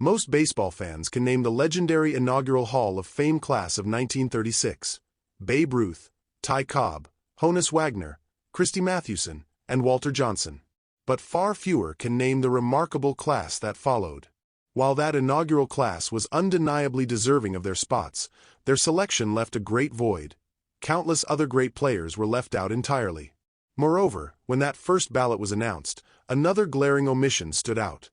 Most baseball fans can name the legendary inaugural Hall of Fame class of 1936: Babe Ruth, Ty Cobb, Honus Wagner, Christy Mathewson, and Walter Johnson. But far fewer can name the remarkable class that followed. While that inaugural class was undeniably deserving of their spots, their selection left a great void. Countless other great players were left out entirely. Moreover, when that first ballot was announced, another glaring omission stood out.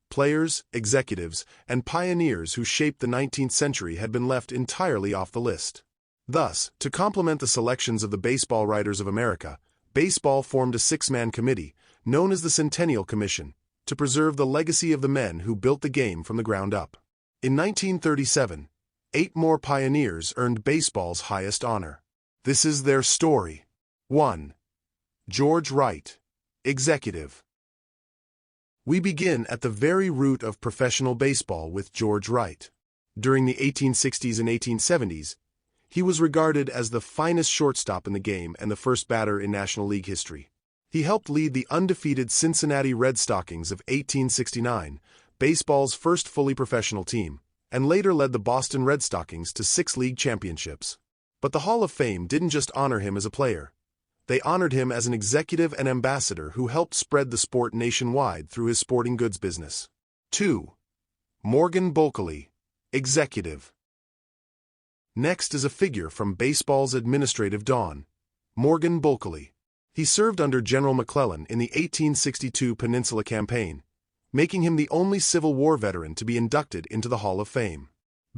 Players, executives, and pioneers who shaped the 19th century had been left entirely off the list. Thus, to complement the selections of the Baseball Writers of America, baseball formed a six-man committee, known as the Centennial Commission, to preserve the legacy of the men who built the game from the ground up. In 1937, 8 more pioneers earned baseball's highest honor. This is their story. 1. George Wright, Executive. We begin at the very root of professional baseball with George Wright. During the 1860s and 1870s, he was regarded as the finest shortstop in the game and the first batter in National League history. He helped lead the undefeated Cincinnati Red Stockings of 1869, baseball's first fully professional team, and later led the Boston Red Stockings to 6 league championships. But the Hall of Fame didn't just honor him as a player. They honored him as an executive and ambassador who helped spread the sport nationwide through his sporting goods business. 2. Morgan Bulkeley, Executive. Next is a figure from baseball's administrative dawn, Morgan Bulkeley. He served under General McClellan in the 1862 Peninsula Campaign, making him the only Civil War veteran to be inducted into the Hall of Fame.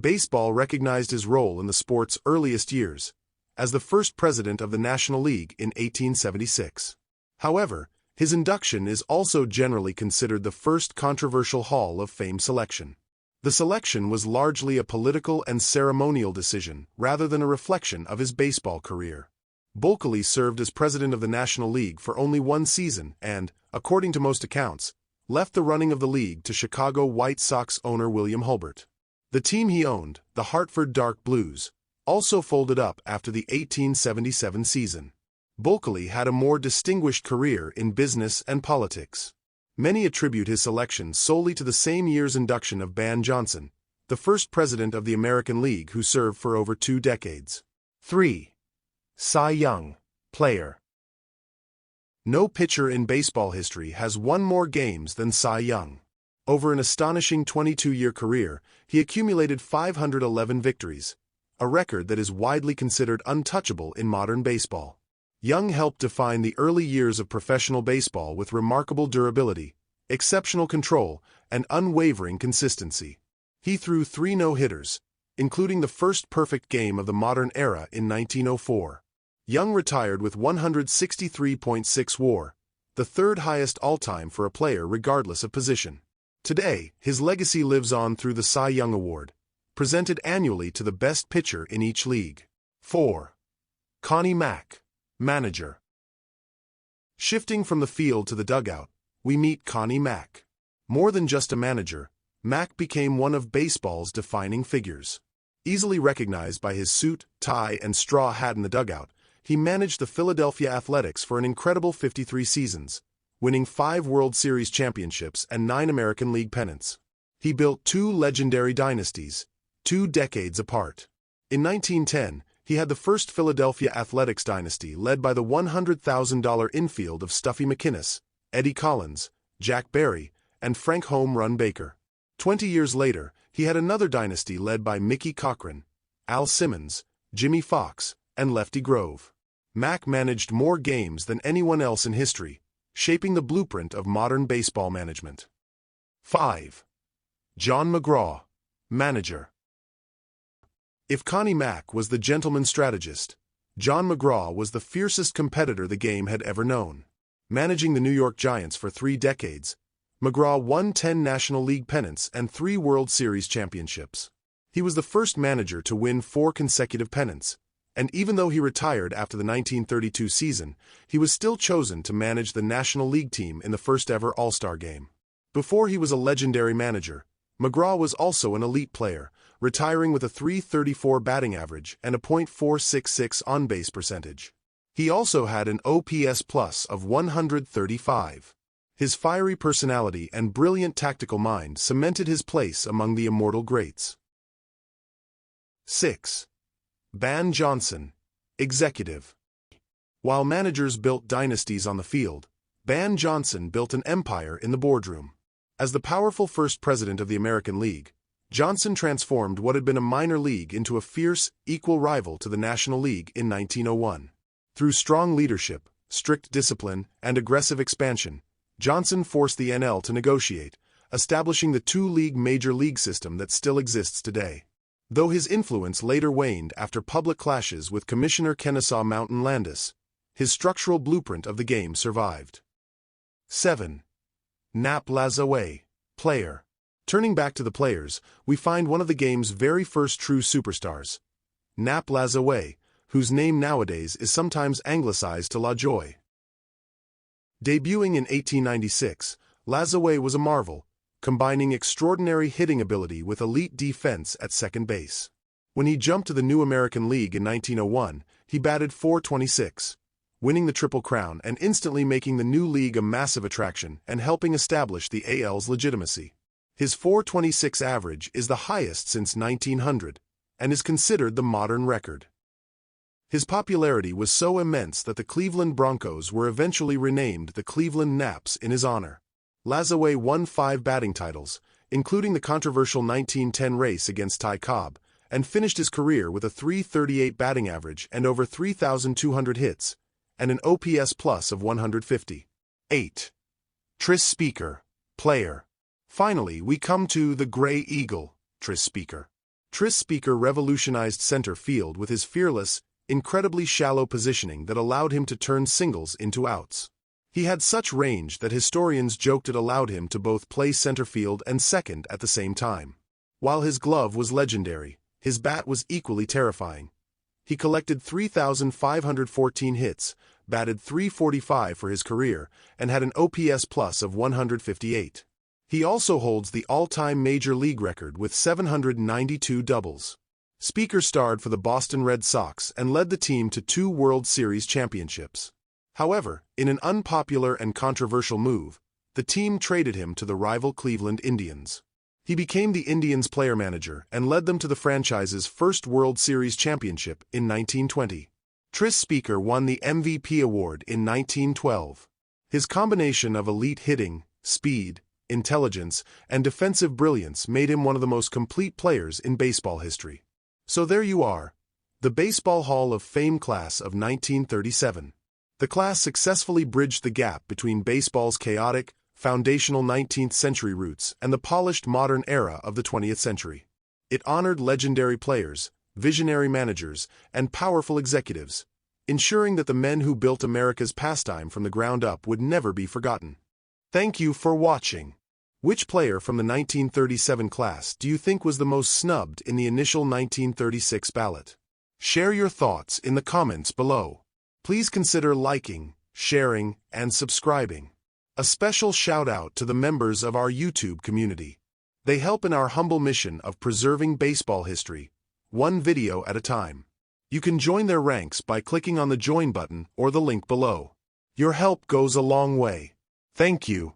Baseball recognized his role in the sport's earliest years, as the first president of the National League in 1876. However, his induction is also generally considered the first controversial Hall of Fame selection. The selection was largely a political and ceremonial decision rather than a reflection of his baseball career. Bulkeley served as president of the National League for only 1 season and, according to most accounts, left the running of the league to Chicago White Sox owner William Hulbert. The team he owned, the Hartford Dark Blues, also folded up after the 1877 season. Bulkeley had a more distinguished career in business and politics. Many attribute his selection solely to the same year's induction of Ban Johnson, the first president of the American League who served for over 2 decades. 3. Cy Young, Player. No pitcher in baseball history has won more games than Cy Young. Over an astonishing 22-year career, he accumulated 511 victories, a record that is widely considered untouchable in modern baseball. Young helped define the early years of professional baseball with remarkable durability, exceptional control, and unwavering consistency. He threw 3 no-hitters, including the first perfect game of the modern era in 1904. Young retired with 163.6 WAR, the 3rd highest all-time for a player regardless of position. Today, his legacy lives on through the Cy Young Award, presented annually to the best pitcher in each league. 4. Connie Mack, Manager. Shifting from the field to the dugout, we meet Connie Mack. More than just a manager, Mack became one of baseball's defining figures. Easily recognized by his suit, tie, and straw hat in the dugout, he managed the Philadelphia Athletics for an incredible 53 seasons, winning 5 World Series championships and 9 American League pennants. He built 2 legendary dynasties, 2 decades apart. In 1910, he had the first Philadelphia Athletics dynasty led by the $100,000 infield of Stuffy McInnis, Eddie Collins, Jack Barry, and Frank Home Run Baker. 20 years later, he had another dynasty led by Mickey Cochran, Al Simmons, Jimmy Fox, and Lefty Grove. Mack managed more games than anyone else in history, shaping the blueprint of modern baseball management. 5. John McGraw, Manager. If Connie Mack was the gentleman strategist, John McGraw was the fiercest competitor the game had ever known. Managing the New York Giants for 3 decades, McGraw won 10 National League pennants and 3 World Series championships. He was the first manager to win 4 consecutive pennants, and even though he retired after the 1932 season, he was still chosen to manage the National League team in the first-ever All-Star Game. Before he was a legendary manager, McGraw was also an elite player, retiring with a .334 batting average and a .466 on-base percentage. He also had an OPS plus of 135. His fiery personality and brilliant tactical mind cemented his place among the immortal greats. 6. Ban Johnson, Executive. While managers built dynasties on the field, Ban Johnson built an empire in the boardroom. As the powerful first president of the American League, Johnson transformed what had been a minor league into a fierce, equal rival to the National League in 1901. Through strong leadership, strict discipline, and aggressive expansion, Johnson forced the NL to negotiate, establishing the two-league major league system that still exists today. Though his influence later waned after public clashes with Commissioner Kennesaw Mountain Landis, his structural blueprint of the game survived. 7. Nap Lajoie, Player. Turning back to the players, we find one of the game's very first true superstars, Nap Lajoie, whose name nowadays is sometimes anglicized to Lajoie. Debuting in 1896, Lajoie was a marvel, combining extraordinary hitting ability with elite defense at second base. When he jumped to the new American League in 1901, he batted .426, winning the Triple Crown and instantly making the new league a massive attraction and helping establish the AL's legitimacy. His .426 average is the highest since 1900 and is considered the modern record. His popularity was so immense that the Cleveland Broncos were eventually renamed the Cleveland Naps in his honor. Lajoie won 5 batting titles, including the controversial 1910 race against Ty Cobb, and finished his career with a .338 batting average and over 3,200 hits, and an OPS plus of 150. 8. Tris Speaker, Player. Finally, we come to the Gray Eagle, Tris Speaker. Tris Speaker revolutionized center field with his fearless, incredibly shallow positioning that allowed him to turn singles into outs. He had such range that historians joked it allowed him to both play center field and second at the same time. While his glove was legendary, his bat was equally terrifying. He collected 3,514 hits, batted .345 for his career, and had an OPS plus of 158. He also holds the all-time major league record with 792 doubles. Speaker starred for the Boston Red Sox and led the team to 2 World Series championships. However, in an unpopular and controversial move, the team traded him to the rival Cleveland Indians. He became the Indians' player manager and led them to the franchise's first World Series championship in 1920. Tris Speaker won the MVP award in 1912. His combination of elite hitting, speed, intelligence, and defensive brilliance made him one of the most complete players in baseball history. So there you are, the Baseball Hall of Fame class of 1937. The class successfully bridged the gap between baseball's chaotic, foundational 19th century roots and the polished modern era of the 20th century. It honored legendary players, visionary managers, and powerful executives, ensuring that the men who built America's pastime from the ground up would never be forgotten. Thank you for watching. Which player from the 1937 class do you think was the most snubbed in the initial 1936 ballot? Share your thoughts in the comments below. Please consider liking, sharing, and subscribing. A special shout-out to the members of our YouTube community. They help in our humble mission of preserving baseball history, one video at a time. You can join their ranks by clicking on the Join button or the link below. Your help goes a long way. Thank you.